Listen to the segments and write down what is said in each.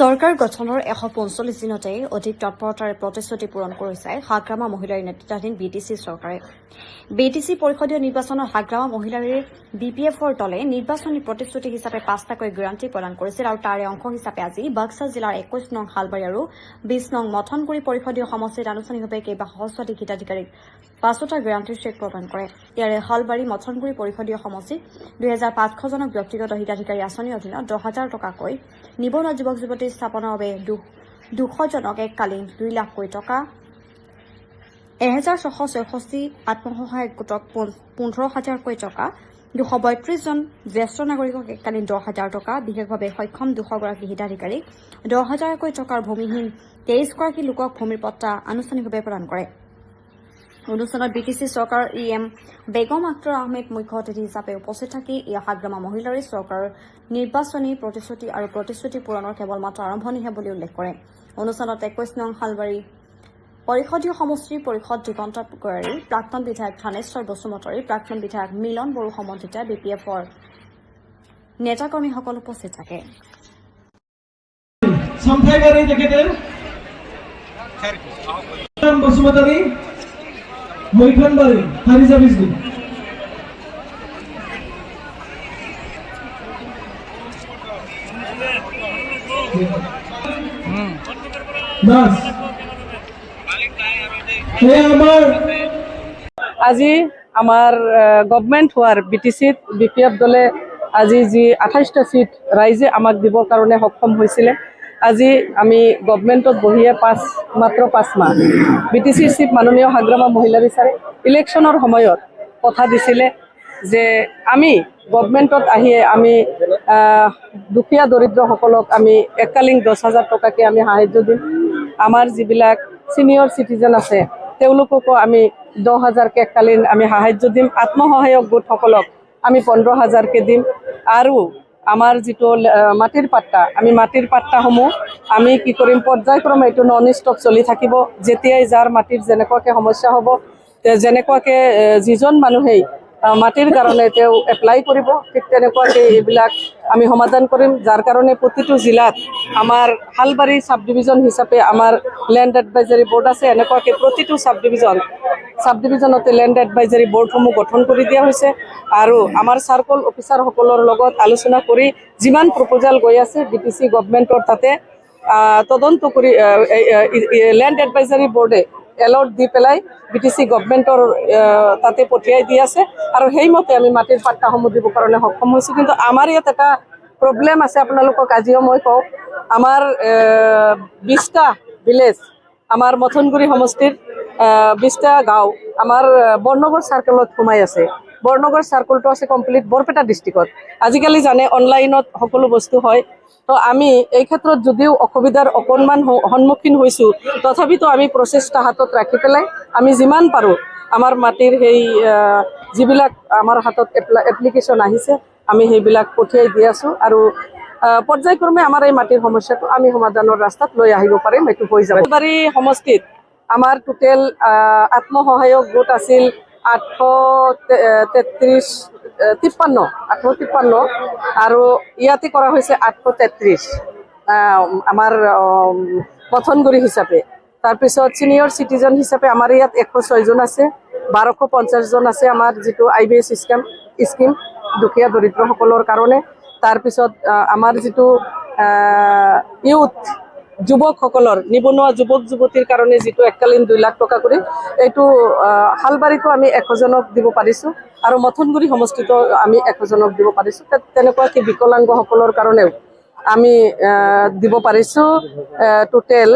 চৰকাৰ গঠনৰ 145 দিনতেই অধিক তৎপৰতাৰে প্ৰতিশ্ৰুতি পূৰণ কৰিছে হাগ্ৰামা মহিলাৰ নেতৃত্বাধীন বিটিচি চৰকাৰে। বিটিচি পৰিষদীয় নিৰ্বাচনত হাগ্ৰামা মহিলাৰ বিপিএফৰ দলে নিৰ্বাচনী প্ৰতিশ্ৰুতি হিচাপে 5টাকৈ গ্যাৰাণ্টি প্ৰদান কৰিছিল আৰু তাৰে অংশ হিচাপে আজি বাক্সা জিলাৰ 21 নং হালবাৰী আৰু 20 নং মথনগুৰি পৰিষদীয় সমষ্টিত আনুষ্ঠানিকভাৱে কেইবা সহস্ৰাধিক হিতাধিকাৰীক 5টা গ্যাৰাণ্টিৰ চেক প্ৰদান কৰে। ইয়াৰে হালবাৰী মথনগুৰি পৰিষদীয় সমষ্টিত 2500জনক ব্যক্তিগত হিতাধিকাৰী আঁচনিৰ অধীনত 10,000 টকাকৈ, নিবনুৱা যুৱক যুৱতী স্থাপনৰ বাবে 200জনক এককালীন 2 লাখকৈ টকা, 1664 আত্মসহায়ক গোটক 15,000কৈ টকা, 232জন জ্যেষ্ঠ নাগৰিকক এককালীন 10,000 টকা, বিশেষভাৱে সক্ষম 200গৰাকী হিতাধিকাৰীক 10,000কৈ টকাৰ, ভূমিহীন 23গৰাকী লোকক ভূমিৰ পট্টা আনুষ্ঠানিকভাৱে প্ৰদান কৰে। অনুষ্ঠানত বিটিচি চৰকাৰৰ EM বেগম আক্তাৰ আহমেদ মুখ্য অতিথি হিচাপে উপস্থিত থাকি হাগ্ৰামা মহিলাৰী চৰকাৰৰ নিৰ্বাচনী প্ৰতিশ্ৰুতি আৰু প্ৰতিশ্ৰুতি পূৰণৰ কেৱল মাত্ৰ আৰম্ভণিহে বুলি উল্লেখ কৰে। অনুষ্ঠানত 21 নং হালবাৰী পৰিষদীয় সমষ্টিৰ পৰিষদ দিগন্ত গয়াৰী, প্ৰাক্তন বিধায়ক থানেশ্বৰ বসুমতাৰী, প্ৰাক্তন বিধায়ক মিলন বড়ো সম্বন্ধিত বিপিএফৰ নেতাকৰ্মীসকল উপস্থিত থাকে। মৈখানবাড়ি খাৰিজা বিজলি দাস আজি আমাৰ গভৰ্নমেন্ট হওয়াৰ বিটিসিত বিপিএফ দলে আজি যি 28টা সিট ৰাইজে আমাক দিবৰ কাৰণে সক্ষম হৈছিলে। আজি আমি গভৰ্নমেন্টত বহিয়ে মাত্ৰ 5 মাহ বিটিচিৰ চিফ মাননীয় হাগ্ৰামা মহিলাৰী ছাৰে ইলেকশ্যনৰ সময়ত কথা দিছিলে যে আমি গভৰ্নমেন্টত আহিয়ে আমি দুখীয়া দৰিদ্ৰসকলক আমি এককালীন 10,000 টকাকে আমি সাহায্য দিম। আমাৰ যিবিলাক সিনিয়ৰ সিটিজেন আছে তেওঁলোককো আমি 10,000কে এককালীন আমি সাহায্য দিম। আত্মসহায়ক গোটসকলক আমি 15,000কে দিম। আৰু আমাৰ যিটো মাটিৰ পাট্টা, আমি মাটিৰ পাট্টাসমূহ আমি কি কৰিম, পৰ্যায়ক্ৰমে এইটো নন ষ্টপ চলি থাকিব। যেতিয়াই যাৰ মাটিৰ যেনেকুৱাকৈ সমস্যা হ'ব, যেনেকুৱাকৈ যিজন মানুহেই মাটিৰ কাৰণে তেওঁ এপ্লাই কৰিব, ঠিক তেনেকুৱাকৈ এইবিলাক আমি সমাধান কৰিম। যাৰ কাৰণে প্ৰতিটো জিলাত আমাৰ হালবাৰী সাব ডিভিজন হিচাপে আমাৰ লেণ্ড এডভাইজাৰী বোৰ্ড আছে। এনেকুৱাকৈ প্ৰতিটো সাব ডিভিজনতে লেণ্ড এডভাইজাৰী বোৰ্ডসমূহ গঠন কৰি দিয়া হৈছে আৰু আমাৰ চাৰ্কল অফিচাৰসকলৰ লগত আলোচনা কৰি যিমান প্ৰপ'জাল গৈ আছে বিটিচি গভৰ্নমেণ্টৰ তাতে তদন্ত কৰি লেণ্ড এডভাইজাৰী বোৰ্ডে এলৰ্ট দি পেলাই বিটিচি গভৰ্নমেণ্টৰ তাতে পঠিয়াই দি আছে আৰু সেইমতে আমি মাটিৰ পাট্টাসমূহ দিবৰ কাৰণে সক্ষম হৈছোঁ। কিন্তু আমাৰ ইয়াত এটা প্ৰব্লেম আছে, আপোনালোকক আজিও মই কওঁ। আমাৰ 20টা ভিলেজ, আমাৰ মথনগুৰি সমষ্টিৰ 20টা গাঁও আমাৰ বৰনগৰ চাৰ্কলত সোমাই আছে। বৰনগৰ চাৰ্কলটো আছে কমপ্লিট বৰপেটা ডিষ্ট্ৰিক্টত। আজিকালি জানে অনলাইনত সকলো বস্তু হয়। তো আমি এই ক্ষেত্ৰত যদিও অসুবিধাৰ অকণমান সন্মুখীন হৈছোঁ, তথাপিতো আমি প্ৰচেষ্টা হাতত ৰাখি পেলাই আমি যিমান পাৰোঁ আমাৰ মাটিৰ সেই যিবিলাক আমাৰ হাতত এপ্লিকেশ্যন আহিছে আমি সেইবিলাক পঠিয়াই দি আছোঁ আৰু পৰ্যায়ক্ৰমে আমাৰ এই মাটিৰ সমস্যাটো আমি সমাধানৰ ৰাস্তাত লৈ আহিব পাৰিম। এইটো হৈ যাব। হালবাৰী সমষ্টিত আমাৰ টোটেল আত্মসহায়ক গোট আছিল 853 আৰু ইয়াতে কৰা হৈছে 833 আমাৰ মথনগুৰি হিচাপে। তাৰপিছত ছিনিয়ৰ চিটিজেন হিচাপে আমাৰ ইয়াত 106জন আছে, 1250জন আছে আমাৰ যিটো IBS স্কিম দুখীয়া দৰিদ্ৰসকলৰ কাৰণে। তাৰপিছত আমাৰ যিটো ইউথ যুৱকসকলৰ, নিবনুৱা যুৱক যুৱতীৰ কাৰণে যিটো এককালীন 2 লাখ টকা কৰি, এইটো হালবাৰীতো আমি 100জনক দিব পাৰিছোঁ আৰু মথনগুৰি সমষ্টিতো আমি 100জনক দিব পাৰিছোঁ। তেনেকুৱাকৈ বিকলাংগসকলৰ কাৰণেও আমি দিব পাৰিছোঁ। টোটেল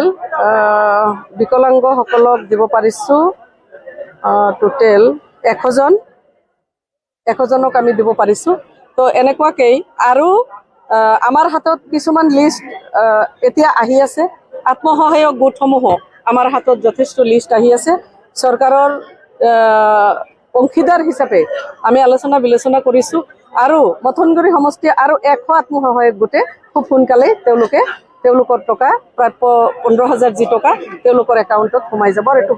বিকলাংগসকলক দিব পাৰিছোঁ টোটেল 100জনক আমি দিব পাৰিছোঁ। তো এনেকুৱাকৈ আৰু আমাৰ হাতত কিছুমান লিষ্ট এতিয়া আহি আছে। আত্মসহায়ক গোটসমূহ আমাৰ হাতত যথেষ্ট লিষ্ট আহি আছে। চৰকাৰৰ অংশীদাৰ হিচাপে আমি আলোচনা বিলোচনা কৰিছোঁ আৰু মথনগুৰি সমষ্টি আৰু 100 আত্মসহায়ক গোটে খুব সোনকালে তেওঁলোকৰ টকা প্ৰায় 15,000 যি টকা তেওঁলোকৰ একাউণ্টত সোমাই যাব আৰু এইটো